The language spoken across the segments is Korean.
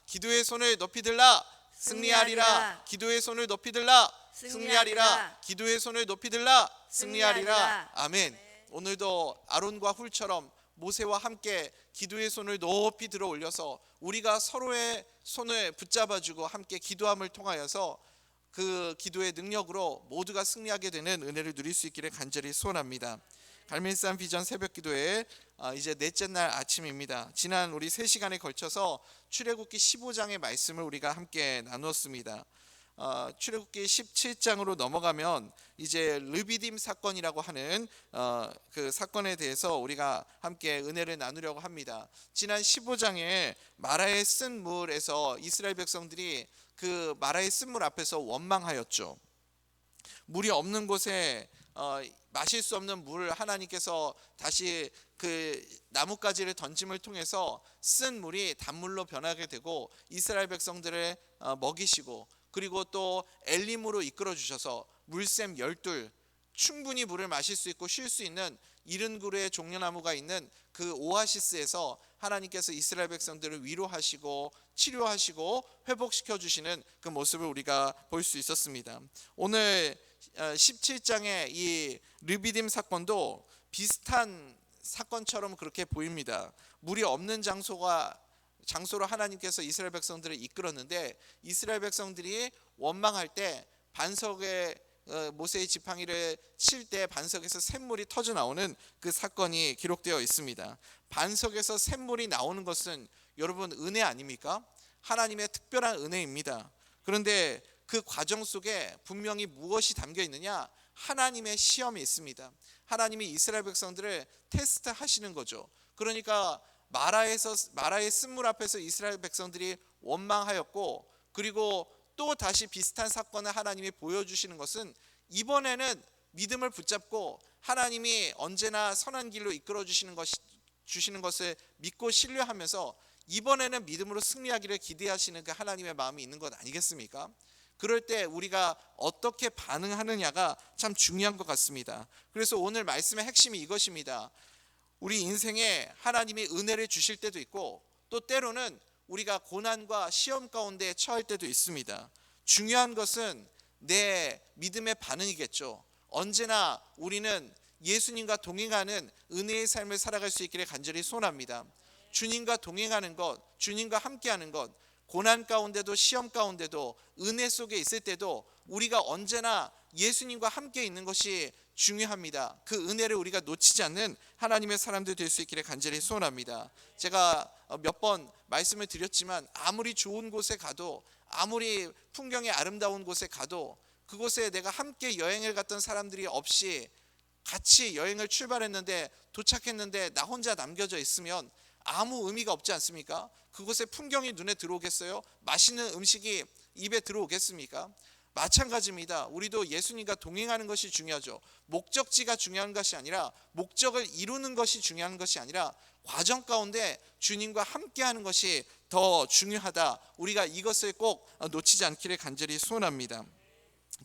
기도의 손을 높이 들라 승리하리라. 기도의 손을 높이 들라 승리하리라. 기도의 손을 높이 들라 승리하리라. 아멘. 오늘도 아론과 훌처럼 모세와 함께 기도의 손을 높이 들어 올려서 우리가 서로의 손을 붙잡아주고 함께 기도함을 통하여서 그 기도의 능력으로 모두가 승리하게 되는 은혜를 누릴 수 있기를 간절히 소원합니다. 갈멜산 비전 새벽기도회 이제 넷째 날 아침입니다. 지난 우리 3시간에 걸쳐서 출애굽기 15장의 말씀을 우리가 함께 나누었습니다. 출애굽기 17장으로 넘어가면 이제 르비딤 사건이라고 하는 그 사건에 대해서 우리가 함께 은혜를 나누려고 합니다. 지난 15장에 마라의 쓴 물에서 이스라엘 백성들이 그 마라의 쓴 물 앞에서 원망하였죠. 물이 없는 곳에 마실 수 없는 물을 하나님께서 다시 그 나뭇가지를 던짐을 통해서 쓴 물이 단물로 변하게 되고 이스라엘 백성들을 먹이시고, 그리고 또 엘림으로 이끌어 주셔서 물샘 12 충분히 물을 마실 수 있고 쉴 수 있는 이른 그루의 종려나무가 있는 그 오아시스에서 하나님께서 이스라엘 백성들을 위로하시고 치료하시고 회복시켜 주시는 그 모습을 우리가 볼 수 있었습니다. 오늘 17장의 이 르비딤 사건도 비슷한 사건처럼 그렇게 보입니다. 물이 없는 장소로 하나님께서 이스라엘 백성들을 이끌었는데, 이스라엘 백성들이 원망할 때 반석에 모세의 지팡이를 칠 때 반석에서 샘물이 터져 나오는 그 사건이 기록되어 있습니다. 반석에서 샘물이 나오는 것은 여러분 은혜 아닙니까? 하나님의 특별한 은혜입니다. 그런데 그 과정 속에 분명히 무엇이 담겨 있느냐? 하나님의 시험이 있습니다. 하나님이 이스라엘 백성들을 테스트하시는 거죠. 그러니까 마라의 쓴물 앞에서 이스라엘 백성들이 원망하였고, 그리고 또 다시 비슷한 사건을 하나님이 보여주시는 것은 이번에는 믿음을 붙잡고 하나님이 언제나 선한 길로 이끌어 주시는 것을 믿고 신뢰하면서 이번에는 믿음으로 승리하기를 기대하시는 그 하나님의 마음이 있는 것 아니겠습니까? 그럴 때 우리가 어떻게 반응하느냐가 참 중요한 것 같습니다. 그래서 오늘 말씀의 핵심이 이것입니다. 우리 인생에 하나님이 은혜를 주실 때도 있고, 또 때로는 우리가 고난과 시험 가운데 처할 때도 있습니다. 중요한 것은 내 믿음의 반응이겠죠. 언제나 우리는 예수님과 동행하는 은혜의 삶을 살아갈 수 있기를 간절히 소원합니다. 주님과 동행하는 것, 주님과 함께하는 것, 고난 가운데도 시험 가운데도 은혜 속에 있을 때도 우리가 언제나 예수님과 함께 있는 것이 중요합니다. 그 은혜를 우리가 놓치지 않는 하나님의 사람들 될 수 있기를 간절히 소원합니다. 제가 몇 번 말씀을 드렸지만 아무리 좋은 곳에 가도, 아무리 풍경이 아름다운 곳에 가도 그곳에 내가 함께 여행을 갔던 사람들이 없이 같이 여행을 출발했는데 도착했는데 나 혼자 남겨져 있으면 아무 의미가 없지 않습니까? 그곳에 풍경이 눈에 들어오겠어요? 맛있는 음식이 입에 들어오겠습니까? 마찬가지입니다. 우리도 예수님과 동행하는 것이 중요하죠. 목적지가 중요한 것이 아니라, 목적을 이루는 것이 중요한 것이 아니라 과정 가운데 주님과 함께하는 것이 더 중요하다. 우리가 이것을 꼭 놓치지 않기를 간절히 소원합니다.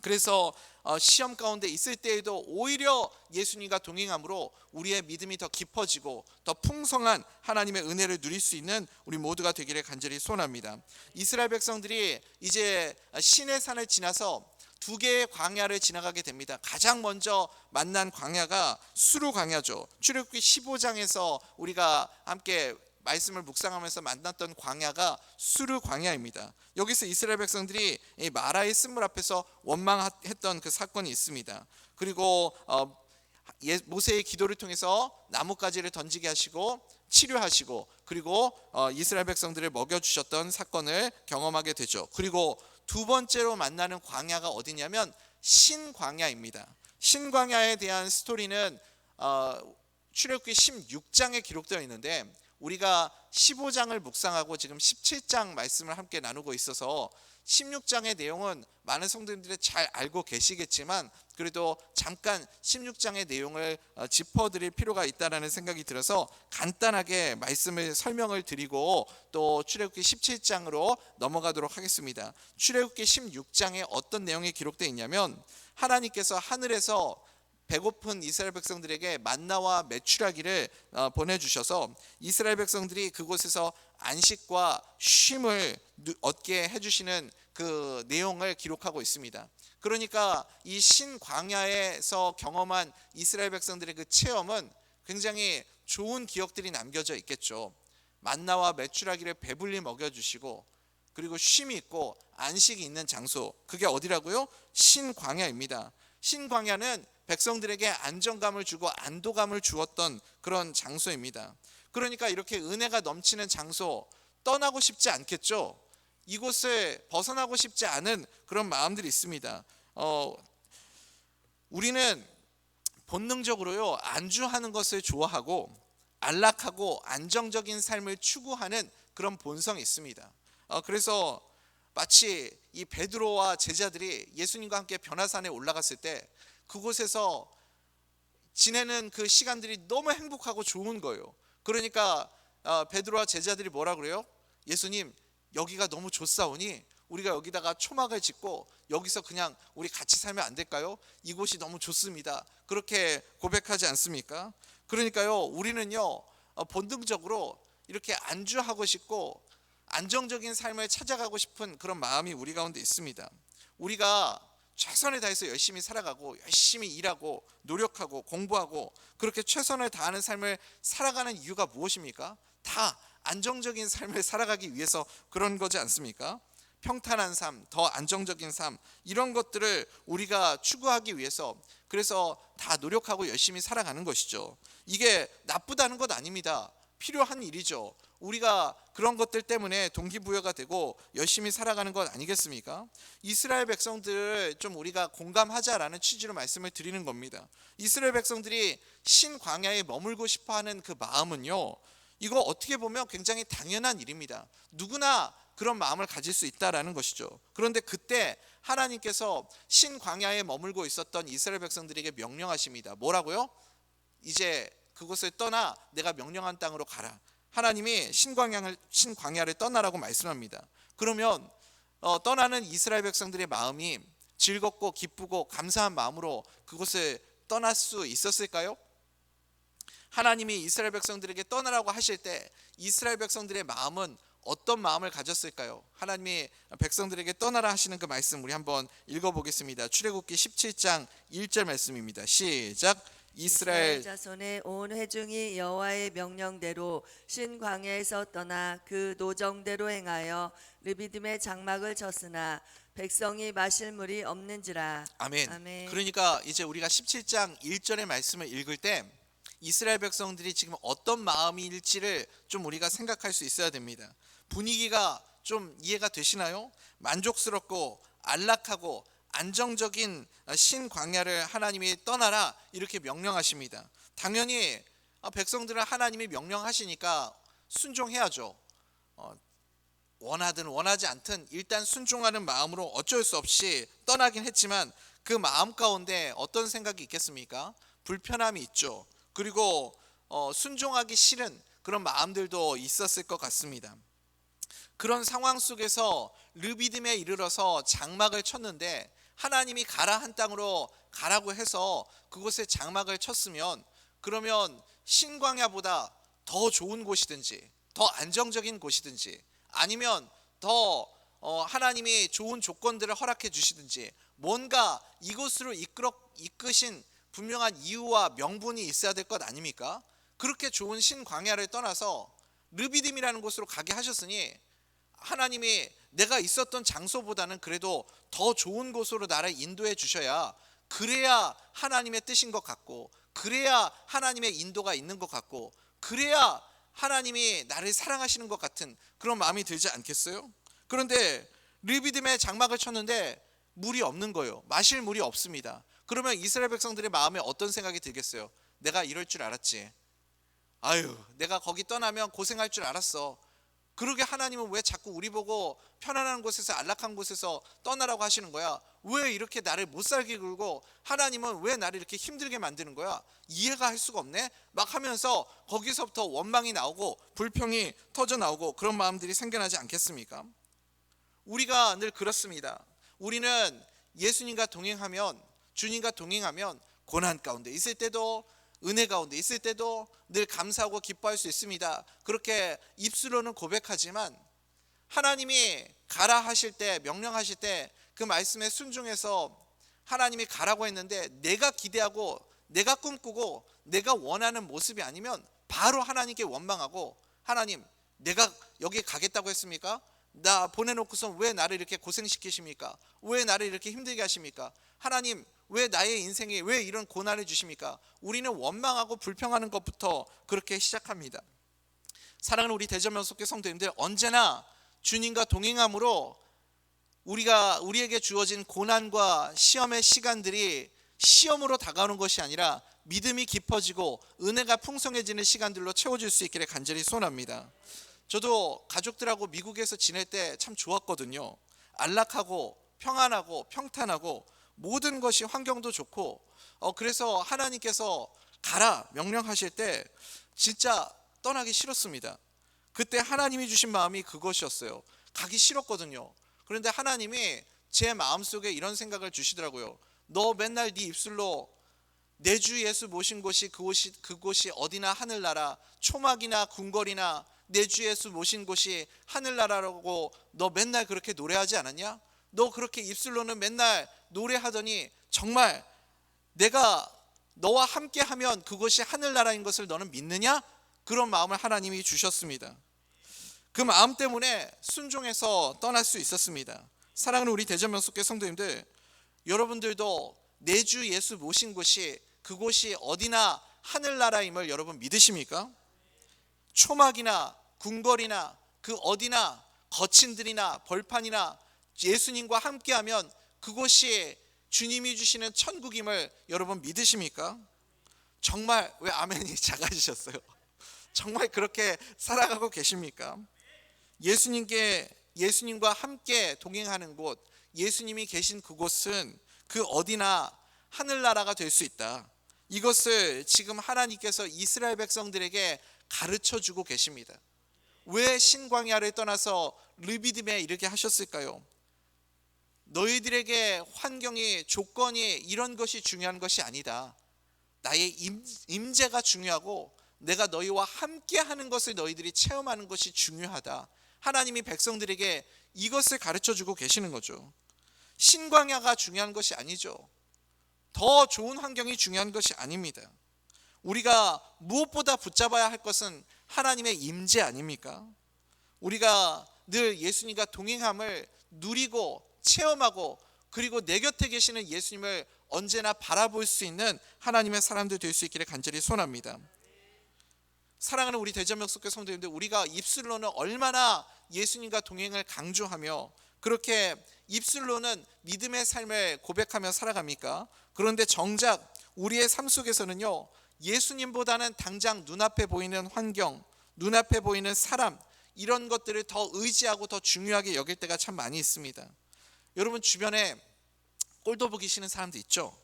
그래서 시험 가운데 있을 때에도 오히려 예수님과 동행함으로 우리의 믿음이 더 깊어지고 더 풍성한 하나님의 은혜를 누릴 수 있는 우리 모두가 되기를 간절히 소원합니다. 이스라엘 백성들이 이제 시내산을 지나서 2개의 광야를 지나가게 됩니다. 가장 먼저 만난 광야가 수르 광야죠. 출애굽기 15장에서 우리가 함께 말씀을 묵상하면서 만났던 광야가 수르 광야입니다. 여기서 이스라엘 백성들이 마라의 쓴물 앞에서 원망했던 그 사건이 있습니다. 그리고 모세의 기도를 통해서 나뭇가지를 던지게 하시고 치료하시고, 그리고 이스라엘 백성들을 먹여주셨던 사건을 경험하게 되죠. 그리고 두 번째로 만나는 광야가 어디냐면 신광야입니다. 신광야에 대한 스토리는 출애굽기 16장에 기록되어 있는데, 우리가 15장을 묵상하고 지금 17장 말씀을 함께 나누고 있어서 16장의 내용은 많은 성도님들이 잘 알고 계시겠지만 그래도 잠깐 16장의 내용을 짚어드릴 필요가 있다는 생각이 들어서 간단하게 말씀을 설명을 드리고 또 출애굽기 17장으로 넘어가도록 하겠습니다. 출애굽기 16장에 어떤 내용이 기록되어 있냐면, 하나님께서 하늘에서 배고픈 이스라엘 백성들에게 만나와 메추라기를 보내주셔서 이스라엘 백성들이 그곳에서 안식과 쉼을 얻게 해주시는 그 내용을 기록하고 있습니다. 그러니까 이 신광야에서 경험한 이스라엘 백성들의 그 체험은 굉장히 좋은 기억들이 남겨져 있겠죠. 만나와 메추라기를 배불리 먹여주시고 그리고 쉼이 있고 안식이 있는 장소, 그게 어디라고요? 신광야입니다. 신광야는 백성들에게 안정감을 주고 안도감을 주었던 그런 장소입니다. 그러니까 이렇게 은혜가 넘치는 장소 떠나고 싶지 않겠죠. 이곳을 벗어나고 싶지 않은 그런 마음들이 있습니다. 우리는 본능적으로요, 안주하는 것을 좋아하고 안락하고 안정적인 삶을 추구하는 그런 본성이 있습니다. 그래서 마치 이 베드로와 제자들이 예수님과 함께 변화산에 올라갔을 때 그곳에서 지내는 그 시간들이 너무 행복하고 좋은 거예요. 그러니까 베드로와 제자들이 뭐라 그래요? 예수님, 여기가 너무 좋사오니 우리가 여기다가 초막을 짓고 여기서 그냥 우리 같이 살면 안 될까요? 이곳이 너무 좋습니다. 그렇게 고백하지 않습니까? 그러니까요, 우리는요 본능적으로 이렇게 안주하고 싶고 안정적인 삶을 찾아가고 싶은 그런 마음이 우리 가운데 있습니다. 우리가 최선을 다해서 열심히 살아가고 열심히 일하고 노력하고 공부하고 그렇게 최선을 다하는 삶을 살아가는 이유가 무엇입니까? 다 안정적인 삶을 살아가기 위해서 그런 거지 않습니까? 평탄한 삶, 더 안정적인 삶, 이런 것들을 우리가 추구하기 위해서 그래서 다 노력하고 열심히 살아가는 것이죠. 이게 나쁘다는 것 아닙니다. 필요한 일이죠. 우리가 그런 것들 때문에 동기부여가 되고 열심히 살아가는 것 아니겠습니까? 이스라엘 백성들을 좀 우리가 공감하자라는 취지로 말씀을 드리는 겁니다. 이스라엘 백성들이 신광야에 머물고 싶어하는 그 마음은요, 이거 어떻게 보면 굉장히 당연한 일입니다. 누구나 그런 마음을 가질 수 있다라는 것이죠. 그런데 그때 하나님께서 신광야에 머물고 있었던 이스라엘 백성들에게 명령하십니다. 뭐라고요? 이제 그곳을 떠나 내가 명령한 땅으로 가라. 하나님이 신광야를 떠나라고 말씀합니다. 그러면 떠나는 이스라엘 백성들의 마음이 즐겁고 기쁘고 감사한 마음으로 그곳을 떠날 수 있었을까요? 하나님이 이스라엘 백성들에게 떠나라고 하실 때 이스라엘 백성들의 마음은 어떤 마음을 가졌을까요? 하나님이 백성들에게 떠나라 하시는 그 말씀 우리 한번 읽어보겠습니다. 출애굽기 17장 1절 말씀입니다. 시작. 이스라엘 자손의 온 회중이 여호와의 명령대로 신광야에서 떠나 그 노정대로 행하여 르비딤의 장막을 쳤으나 백성이 마실 물이 없는지라. 아멘. 아멘. 그러니까 이제 우리가 17장 1절의 말씀을 읽을 때 이스라엘 백성들이 지금 어떤 마음일지를 좀 우리가 생각할 수 있어야 됩니다. 분위기가 좀 이해가 되시나요? 만족스럽고 안락하고 안정적인 신광야를 하나님이 떠나라 이렇게 명령하십니다. 당연히 백성들은 하나님이 명령하시니까 순종해야죠. 원하든 원하지 않든 일단 순종하는 마음으로 어쩔 수 없이 떠나긴 했지만 그 마음 가운데 어떤 생각이 있겠습니까? 불편함이 있죠. 그리고 순종하기 싫은 그런 마음들도 있었을 것 같습니다. 그런 상황 속에서 르비딤에 이르러서 장막을 쳤는데 하나님이 가라 한 땅으로 가라고 해서 그곳에 장막을 쳤으면 그러면 신광야보다 더 좋은 곳이든지 더 안정적인 곳이든지 아니면 더 하나님이 좋은 조건들을 허락해 주시든지 뭔가 이곳으로 이끄신 분명한 이유와 명분이 있어야 될 것 아닙니까? 그렇게 좋은 신광야를 떠나서 르비딤이라는 곳으로 가게 하셨으니 하나님이 내가 있었던 장소보다는 그래도 더 좋은 곳으로 나를 인도해 주셔야 그래야 하나님의 뜻인 것 같고 그래야 하나님의 인도가 있는 것 같고 그래야 하나님이 나를 사랑하시는 것 같은 그런 마음이 들지 않겠어요? 그런데 르비딤에 장막을 쳤는데 물이 없는 거예요. 마실 물이 없습니다. 그러면 이스라엘 백성들의 마음에 어떤 생각이 들겠어요? 내가 이럴 줄 알았지. 아유, 내가 거기 떠나면 고생할 줄 알았어. 그러게 하나님은 왜 자꾸 우리 보고 편안한 곳에서 안락한 곳에서 떠나라고 하시는 거야? 왜 이렇게 나를 못 살게 굴고 하나님은 왜 나를 이렇게 힘들게 만드는 거야? 이해가 할 수가 없네? 막 하면서 거기서부터 원망이 나오고 불평이 터져 나오고 그런 마음들이 생겨나지 않겠습니까? 우리가 늘 그렇습니다. 우리는 예수님과 동행하면 주님과 동행하면 고난 가운데 있을 때도 은혜 가운데 있을 때도 늘 감사하고 기뻐할 수 있습니다. 그렇게 입술로는 고백하지만 하나님이 가라 하실 때, 명령하실 때 그 말씀에 순종해서 하나님이 가라고 했는데 내가 기대하고 내가 꿈꾸고 내가 원하는 모습이 아니면 바로 하나님께 원망하고, 하나님 내가 여기 가겠다고 했습니까? 나 보내놓고서 왜 나를 이렇게 고생시키십니까? 왜 나를 이렇게 힘들게 하십니까? 하나님 왜 나의 인생에 왜 이런 고난을 주십니까? 우리는 원망하고 불평하는 것부터 그렇게 시작합니다. 사랑하는 우리 대전명석교 성도님들, 언제나 주님과 동행함으로 우리에게 주어진 고난과 시험의 시간들이 시험으로 다가오는 것이 아니라 믿음이 깊어지고 은혜가 풍성해지는 시간들로 채워질 수 있기를 간절히 소원합니다. 저도 가족들하고 미국에서 지낼 때 참 좋았거든요. 안락하고 평안하고 평탄하고 모든 것이 환경도 좋고, 그래서 하나님께서 가라 명령하실 때 진짜 떠나기 싫었습니다. 그때 하나님이 주신 마음이 그것이었어요. 가기 싫었거든요. 그런데 하나님이 제 마음속에 이런 생각을 주시더라고요. 너 맨날 네 입술로 내 주 예수 모신 곳이 그곳이 어디나 하늘나라, 초막이나 궁궐이나 내 주 예수 모신 곳이 하늘나라라고 너 맨날 그렇게 노래하지 않았냐? 너 그렇게 입술로는 맨날 노래하더니 정말 내가 너와 함께하면 그것이 하늘나라인 것을 너는 믿느냐? 그런 마음을 하나님이 주셨습니다. 그 마음 때문에 순종해서 떠날 수 있었습니다. 사랑하는 우리 대전명석교 성도님들, 여러분들도 내 주 예수 모신 곳이 그곳이 어디나 하늘나라임을 여러분 믿으십니까? 초막이나 궁궐이나 그 어디나 거친들이나 벌판이나 예수님과 함께하면 그곳이 주님이 주시는 천국임을 여러분 믿으십니까? 정말 왜 아멘이 작아지셨어요? 정말 그렇게 살아가고 계십니까? 예수님과 함께 동행하는 곳, 예수님이 계신 그곳은 그 어디나 하늘나라가 될 수 있다. 이것을 지금 하나님께서 이스라엘 백성들에게 가르쳐 주고 계십니다. 왜 신광야를 떠나서 르비딤에 이르게 하셨을까요? 너희들에게 환경이, 조건이 이런 것이 중요한 것이 아니다. 나의 임재가 중요하고 내가 너희와 함께 하는 것을 너희들이 체험하는 것이 중요하다. 하나님이 백성들에게 이것을 가르쳐 주고 계시는 거죠. 신광야가 중요한 것이 아니죠. 더 좋은 환경이 중요한 것이 아닙니다. 우리가 무엇보다 붙잡아야 할 것은 하나님의 임재 아닙니까? 우리가 늘 예수님과 동행함을 누리고 체험하고, 그리고 내 곁에 계시는 예수님을 언제나 바라볼 수 있는 하나님의 사람들 될 수 있기를 간절히 소원합니다. 사랑하는 우리 대전명석교 성도님들, 우리가 입술로는 얼마나 예수님과 동행을 강조하며 그렇게 입술로는 믿음의 삶을 고백하며 살아갑니까? 그런데 정작 우리의 삶 속에서는요, 예수님보다는 당장 눈앞에 보이는 환경, 눈앞에 보이는 사람, 이런 것들을 더 의지하고 더 중요하게 여길 때가 참 많이 있습니다. 여러분 주변에 꼴도 보기 싫은 사람도 있죠.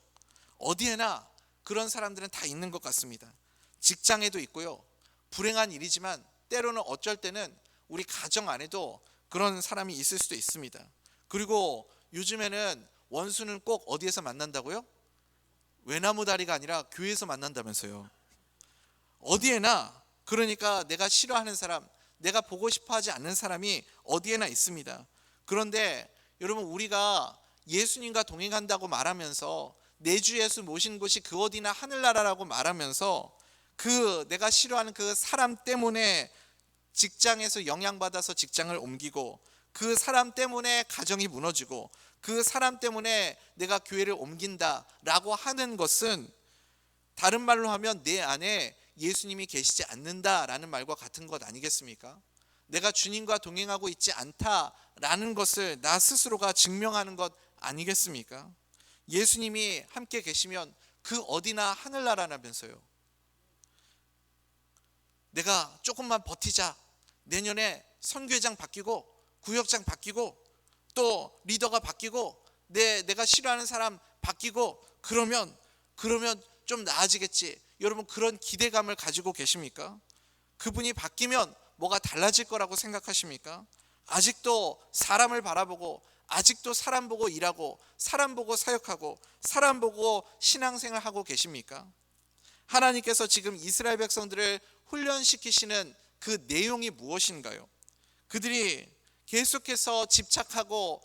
어디에나 그런 사람들은 다 있는 것 같습니다. 직장에도 있고요. 불행한 일이지만 때로는 어쩔 때는 우리 가정 안에도 그런 사람이 있을 수도 있습니다. 그리고 요즘에는 원수는 꼭 어디에서 만난다고요? 외나무 다리가 아니라 교회에서 만난다면서요. 어디에나, 그러니까 내가 싫어하는 사람, 내가 보고 싶어 하지 않는 사람이 어디에나 있습니다. 그런데 여러분, 우리가 예수님과 동행한다고 말하면서 내 주 예수 모신 곳이 그 어디나 하늘나라라고 말하면서 그 내가 싫어하는 그 사람 때문에 직장에서 영향받아서 직장을 옮기고, 그 사람 때문에 가정이 무너지고, 그 사람 때문에 내가 교회를 옮긴다라고 하는 것은 다른 말로 하면 내 안에 예수님이 계시지 않는다라는 말과 같은 것 아니겠습니까? 내가 주님과 동행하고 있지 않다라는 것을 나 스스로가 증명하는 것 아니겠습니까? 예수님이 함께 계시면 그 어디나 하늘나라라면서요. 내가 조금만 버티자, 내년에 선교회장 바뀌고 구역장 바뀌고 또 리더가 바뀌고 내가 싫어하는 사람 바뀌고 그러면 좀 나아지겠지. 여러분, 그런 기대감을 가지고 계십니까? 그분이 바뀌면 뭐가 달라질 거라고 생각하십니까? 아직도 사람을 바라보고, 아직도 사람 보고 일하고 사람 보고 사역하고 사람 보고 신앙생활 하고 계십니까? 하나님께서 지금 이스라엘 백성들을 훈련시키시는 그 내용이 무엇인가요? 그들이 계속해서 집착하고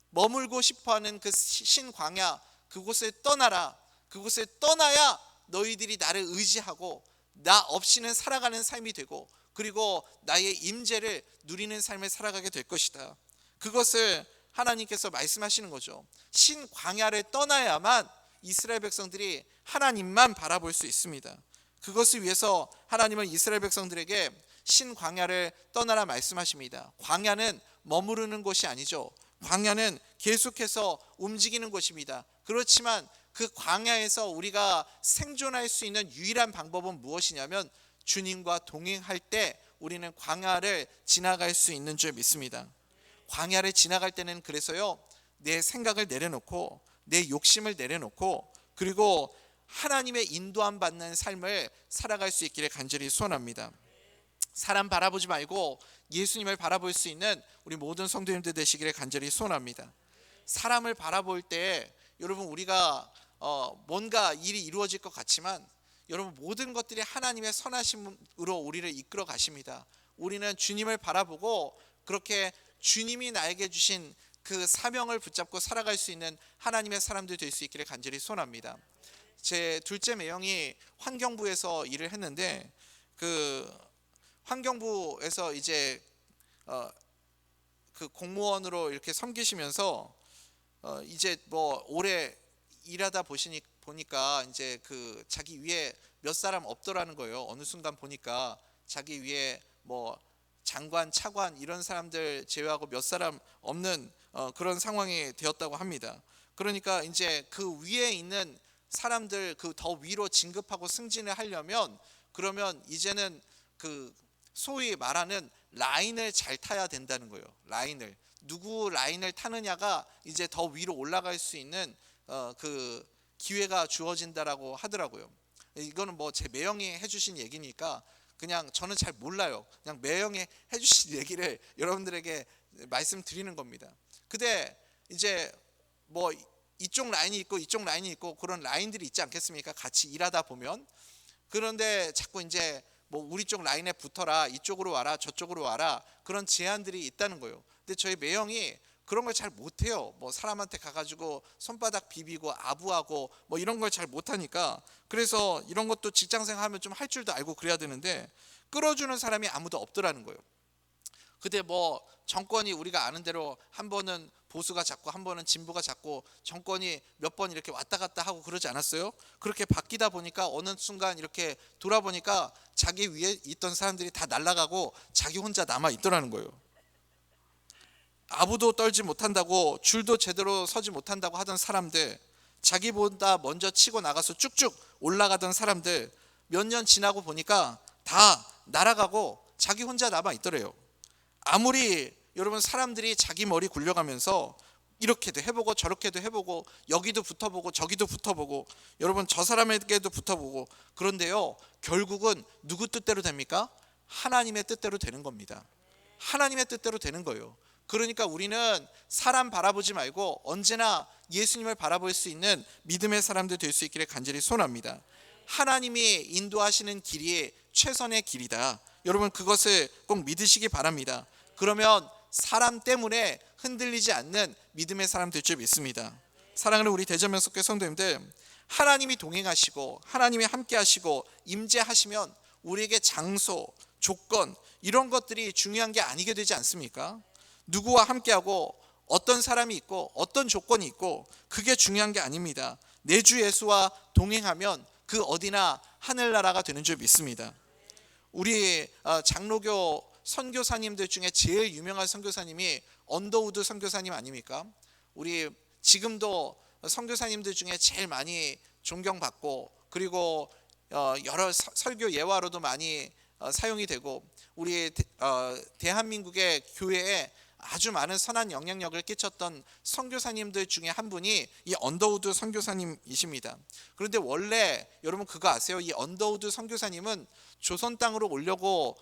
머물고 싶어하는 그 신광야, 그곳에 떠나라. 그곳에 떠나야 너희들이 나를 의지하고 나 없이는 살아가는 삶이 되고, 그리고 나의 임재를 누리는 삶을 살아가게 될 것이다. 그것을 하나님께서 말씀하시는 거죠. 신광야를 떠나야만 이스라엘 백성들이 하나님만 바라볼 수 있습니다. 그것을 위해서 하나님은 이스라엘 백성들에게 신광야를 떠나라 말씀하십니다. 광야는 머무르는 곳이 아니죠. 광야는 계속해서 움직이는 곳입니다. 그렇지만 그 광야에서 우리가 생존할 수 있는 유일한 방법은 무엇이냐면 주님과 동행할 때 우리는 광야를 지나갈 수 있는 줄 믿습니다. 광야를 지나갈 때는 그래서요, 내 생각을 내려놓고 내 욕심을 내려놓고 그리고 하나님의 인도함 받는 삶을 살아갈 수 있기를 간절히 소원합니다. 사람 바라보지 말고 예수님을 바라볼 수 있는 우리 모든 성도님들 되시기를 간절히 소원합니다. 사람을 바라볼 때 여러분 우리가 뭔가 일이 이루어질 것 같지만 여러분 모든 것들이 하나님의 선하심으로 우리를 이끌어 가십니다. 우리는 주님을 바라보고 그렇게 주님이 나에게 주신 그 사명을 붙잡고 살아갈 수 있는 하나님의 사람들 될 수 있기를 간절히 소원합니다. 제 둘째 매형이 환경부에서 일을 했는데 그 환경부에서 이제 그 공무원으로 이렇게 섬기시면서 이제 뭐 오래 일하다 보니까 이제 그 자기 위에 몇 사람 없더라는 거예요. 어느 순간 보니까 자기 위에 뭐 장관, 차관 이런 사람들 제외하고 몇 사람 없는 그런 상황이 되었다고 합니다. 그러니까 이제 그 위에 있는 사람들 그 더 위로 진급하고 승진을 하려면 그러면 이제는 그 소위 말하는 라인을 잘 타야 된다는 거예요. 라인을 누구 라인을 타느냐가 이제 더 위로 올라갈 수 있는 그 기회가 주어진다라고 하더라고요. 이거는 뭐 제 매형이 해주신 얘기니까 그냥 저는 잘 몰라요. 그냥 매형이 해주신 얘기를 여러분들에게 말씀드리는 겁니다. 근데 이제 뭐 이쪽 라인이 있고 이쪽 라인이 있고 그런 라인들이 있지 않겠습니까? 같이 일하다 보면. 그런데 자꾸 이제 뭐 우리 쪽 라인에 붙어라, 이쪽으로 와라, 저쪽으로 와라 그런 제한들이 있다는 거예요. 근데 저희 매형이 그런 걸 잘 못해요. 뭐 사람한테 가가지고 손바닥 비비고 아부하고 뭐 이런 걸 잘 못하니까 그래서 이런 것도 직장생활하면 좀 할 줄도 알고 그래야 되는데 끌어주는 사람이 아무도 없더라는 거예요. 근데 뭐 정권이 우리가 아는 대로 한 번은 보수가 잡고 한 번은 진보가 잡고 정권이 몇 번 이렇게 왔다 갔다 하고 그러지 않았어요? 그렇게 바뀌다 보니까 어느 순간 이렇게 돌아보니까 자기 위에 있던 사람들이 다 날아가고 자기 혼자 남아 있더라는 거예요. 아부도 떨지 못한다고 줄도 제대로 서지 못한다고 하던 사람들, 자기보다 먼저 치고 나가서 쭉쭉 올라가던 사람들 몇 년 지나고 보니까 다 날아가고 자기 혼자 남아 있더래요. 아무리 여러분 사람들이 자기 머리 굴려가면서 이렇게도 해보고 저렇게도 해보고 여기도 붙어보고 저기도 붙어보고 여러분 저 사람에게도 붙어보고 그런데요 결국은 누구 뜻대로 됩니까? 하나님의 뜻대로 되는 겁니다. 하나님의 뜻대로 되는 거예요. 그러니까 우리는 사람 바라보지 말고 언제나 예수님을 바라볼 수 있는 믿음의 사람들 될 수 있기를 간절히 소원합니다. 하나님이 인도하시는 길이 최선의 길이다. 여러분 그것을 꼭 믿으시기 바랍니다. 그러면 사람 때문에 흔들리지 않는 믿음의 사람 될 줄 믿습니다. 사랑하는 우리 대전명석교 성도님들, 하나님이 동행하시고 하나님이 함께 하시고 임재하시면 우리에게 장소, 조건 이런 것들이 중요한 게 아니게 되지 않습니까? 누구와 함께하고 어떤 사람이 있고 어떤 조건이 있고 그게 중요한 게 아닙니다. 내 주 예수와 동행하면 그 어디나 하늘나라가 되는 줄 믿습니다. 우리 장로교 선교사님들 중에 제일 유명한 선교사님이 언더우드 선교사님 아닙니까? 우리 지금도 선교사님들 중에 제일 많이 존경받고 그리고 여러 설교 예화로도 많이 사용이 되고 우리 대한민국의 교회에 아주 많은 선한 영향력을 끼쳤던 선교사님들 중에 한 분이 이 언더우드 선교사님이십니다. 그런데 원래 여러분 그거 아세요? 이 언더우드 선교사님은 조선 땅으로 오려고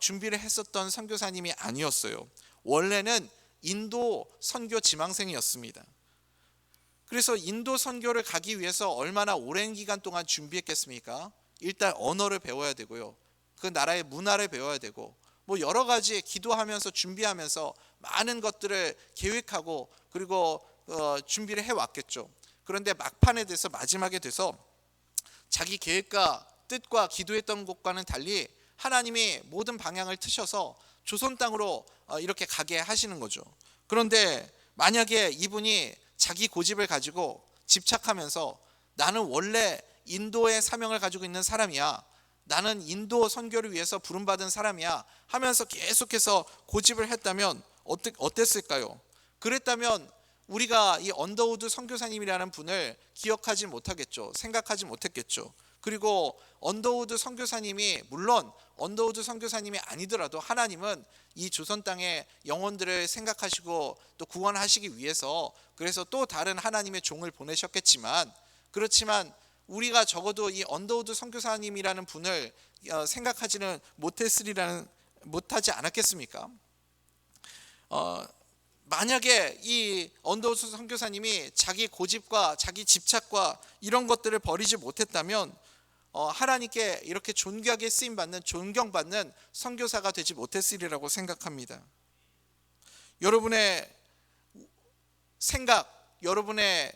준비를 했었던 선교사님이 아니었어요. 원래는 인도 선교 지망생이었습니다. 그래서 인도 선교를 가기 위해서 얼마나 오랜 기간 동안 준비했겠습니까? 일단 언어를 배워야 되고요. 그 나라의 문화를 배워야 되고 뭐 여러 가지 기도하면서 준비하면서 많은 것들을 계획하고 그리고 준비를 해왔겠죠. 그런데 막판에 돼서 마지막에 돼서 자기 계획과 뜻과 기도했던 것과는 달리 하나님이 모든 방향을 트셔서 조선 땅으로 이렇게 가게 하시는 거죠. 그런데 만약에 이분이 자기 고집을 가지고 집착하면서 나는 원래 인도의 사명을 가지고 있는 사람이야, 나는 인도 선교를 위해서 부름받은 사람이야 하면서 계속해서 고집을 했다면 어땠을까요? 그랬다면 우리가 이 언더우드 선교사님이라는 분을 기억하지 못하겠죠. 생각하지 못했겠죠. 그리고 언더우드 선교사님이 물론 언더우드 선교사님이 아니더라도 하나님은 이 조선 땅의 영혼들을 생각하시고 또 구원하시기 위해서 그래서 또 다른 하나님의 종을 보내셨겠지만, 그렇지만 우리가 적어도 이 언더우드 선교사님이라는 분을 생각하지는 못하지 않았겠습니까? 만약에 이 언더우드 선교사님이 자기 고집과 자기 집착과 이런 것들을 버리지 못했다면 하나님께 이렇게 존귀하게 쓰임받는 존경받는 선교사가 되지 못했으리라고 생각합니다. 여러분의 생각, 여러분의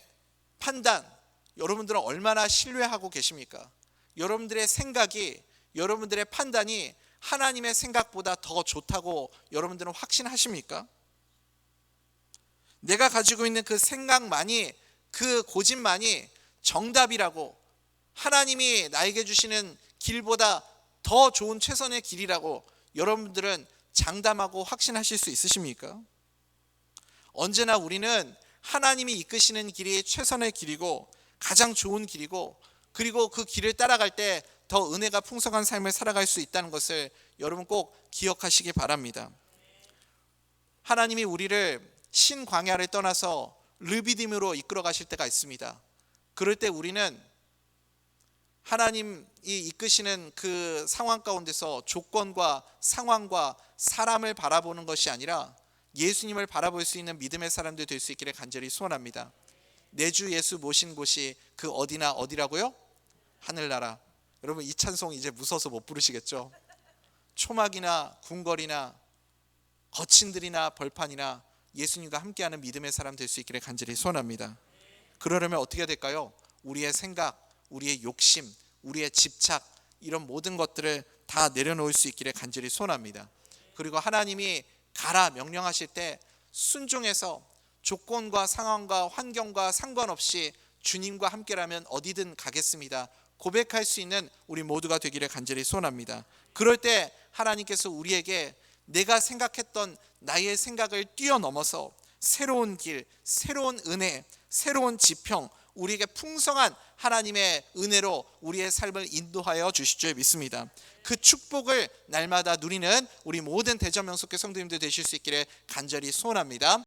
판단, 여러분들은 얼마나 신뢰하고 계십니까? 여러분들의 생각이, 여러분들의 판단이 하나님의 생각보다 더 좋다고 여러분들은 확신하십니까? 내가 가지고 있는 그 생각만이, 그 고집만이 정답이라고, 하나님이 나에게 주시는 길보다 더 좋은 최선의 길이라고 여러분들은 장담하고 확신하실 수 있으십니까? 언제나 우리는 하나님이 이끄시는 길이 최선의 길이고 가장 좋은 길이고, 그리고 그 길을 따라갈 때 더 은혜가 풍성한 삶을 살아갈 수 있다는 것을 여러분 꼭 기억하시기 바랍니다. 하나님이 우리를 신광야를 떠나서 르비딤으로 이끌어 가실 때가 있습니다. 그럴 때 우리는 하나님이 이끄시는 그 상황 가운데서 조건과 상황과 사람을 바라보는 것이 아니라 예수님을 바라볼 수 있는 믿음의 사람들 될 수 있기를 간절히 소원합니다. 내 주 예수 모신 곳이 그 어디나 어디라고요? 하늘나라. 여러분 이 찬송 이제 무서워서 못 부르시겠죠? 초막이나 궁궐이나 거친들이나 벌판이나 예수님과 함께하는 믿음의 사람 될 수 있기를 간절히 소원합니다. 그러려면 어떻게 해야 될까요? 우리의 생각, 우리의 욕심, 우리의 집착, 이런 모든 것들을 다 내려놓을 수 있기를 간절히 소원합니다. 그리고 하나님이 가라 명령하실 때 순종해서 조건과 상황과 환경과 상관없이 주님과 함께라면 어디든 가겠습니다 고백할 수 있는 우리 모두가 되기를 간절히 소원합니다. 그럴 때 하나님께서 우리에게 내가 생각했던 나의 생각을 뛰어넘어서 새로운 길, 새로운 은혜, 새로운 지평, 우리에게 풍성한 하나님의 은혜로 우리의 삶을 인도하여 주실 줄 믿습니다. 그 축복을 날마다 누리는 우리 모든 대전명석교 성도님들 되실 수 있기를 간절히 소원합니다.